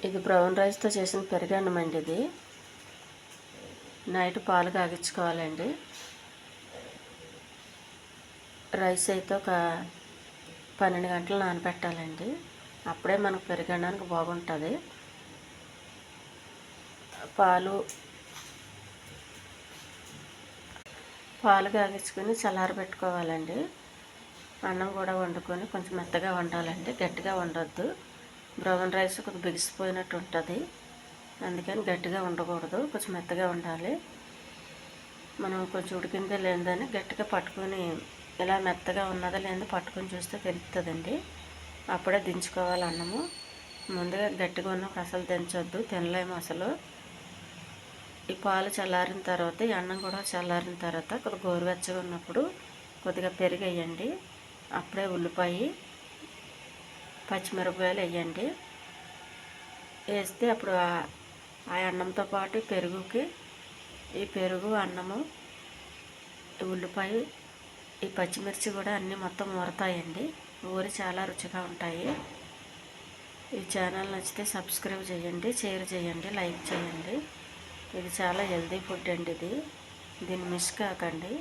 ఇది బ్రౌన్ రైస్తో చేసిన పెరుగన్నం అండి. ఇది నైట్ పాలు కాగించుకోవాలండి. రైస్ అయితే ఒక 12 గంటలు నానబెట్టాలండి. అప్పుడే మనకు పెరుగన్నానికి బాగుంటుంది. పాలు కాగించుకొని చల్లారబెట్టుకోవాలండి. అన్నం కూడా వండుకొని కొంచెం మెత్తగా వండాలండి, గట్టిగా వండొద్దు. బ్రౌన్ రైస్ కొంచెం బిగిసిపోయినట్టు ఉంటుంది, అందుకని గట్టిగా ఉండకూడదు, కొంచెం మెత్తగా ఉండాలి. మనం కొంచెం ఉడికిందే లేదని గట్టిగా పట్టుకొని ఇలా మెత్తగా ఉన్నదా లేదో పట్టుకొని చూస్తే తెలుస్తుందండి. అప్పుడే దించుకోవాలి అన్నము. ముందుగా గట్టిగా ఉన్నప్పుడు అసలు దించొద్దు, తినలేము అసలు. ఈ పాలు చల్లారిన తర్వాత ఈ అన్నం కూడా చల్లారిన తర్వాత కొద్దిగా గోరువెచ్చగా ఉన్నప్పుడు కొద్దిగా పెరుగు వేయండి. అప్పుడే ఉల్లిపాయ, పచ్చిమిరపకాయలు వేయండి. వేస్తే అప్పుడు ఆ అన్నంతో పాటు పెరుగుకి ఈ పెరుగు, అన్నము, ఉల్లిపాయ, ఈ పచ్చిమిర్చి కూడా అన్నీ మొత్తం ఊరతాయండి. ఊరి చాలా రుచిగా ఉంటాయి. ఈ ఛానల్ నచ్చితే సబ్స్క్రైబ్ చేయండి, షేర్ చేయండి, లైక్ చేయండి. ఇది చాలా హెల్తీ ఫుడ్ అండి. దీన్ని మిస్ కాకండి.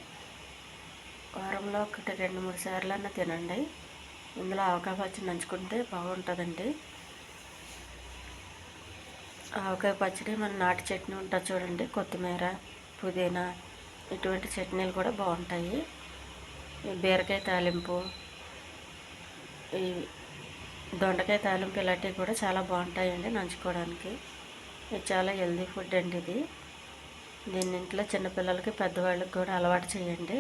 వారంలో 1-2-3 సార్లన్నా తినండి. ఇందులో ఆవకాయ పచ్చడి నంచుకుంటే బాగుంటుందండి. ఆవకాయ పచ్చడి మన నాటు చట్నీ ఉంటుంది చూడండి, కొత్తిమీర, పుదీనా, ఇటువంటి చట్నీలు కూడా బాగుంటాయి. ఈ బీరకాయ తాలింపు, ఈ దొండకాయ తాలింపు ఇలాంటివి కూడా చాలా బాగుంటాయండి నంచుకోవడానికి. ఇది చాలా హెల్తీ ఫుడ్ అండి. దీన్ని ఇంట్లో చిన్నపిల్లలకి, పెద్దవాళ్ళకి కూడా అలవాటు చేయండి.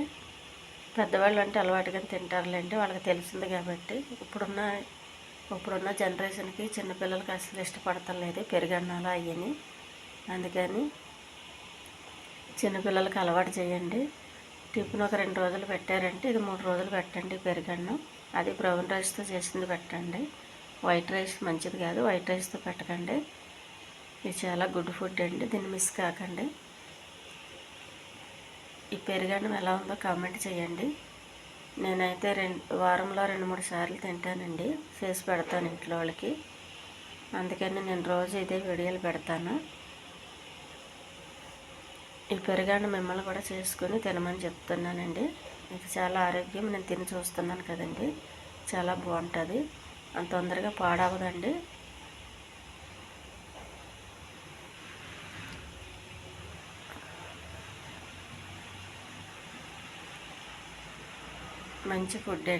పెద్దవాళ్ళు అంటే అలవాటుగా తింటారులేండి, వాళ్ళకి తెలిసింది కాబట్టి. ఇప్పుడున్న జనరేషన్కి చిన్నపిల్లలకి అసలు ఇష్టపడతలేదు పెరుగన్నాలు అయ్యని. అందుకని చిన్నపిల్లలకి అలవాటు చేయండి. టిఫిన్ ఒక 2 రోజులు పెట్టారంటే ఇది 3 రోజులు పెట్టండి పెరుగన్నం. అది బ్రౌన్ రైస్తో చేసింది పెట్టండి. వైట్ రైస్ మంచిది కాదు, వైట్ రైస్తో పెట్టకండి. ఇది చాలా గుడ్ ఫుడ్ అండి, దీన్ని మిస్ కాకండి. ఈ పెరుగన్నం ఎలా ఉందో కామెంట్ చేయండి. నేనైతే వారంలో 2-3 సార్లు తింటానండి. చేసి పెడతాను ఇంట్లో వాళ్ళకి, అందుకని నేను రోజు ఇదే వీడియోలు పెడతాను. ఈ పెరుగన్నం మిమ్మల్ని కూడా చేసుకొని తినమని చెప్తున్నానండి. ఇది చాలా ఆరోగ్యం, నేను తిని చూస్తున్నాను కదండి, చాలా బాగుంటుంది, అంత తొందరగా పాడవదండి. మంచి ఫుడ్ అండి.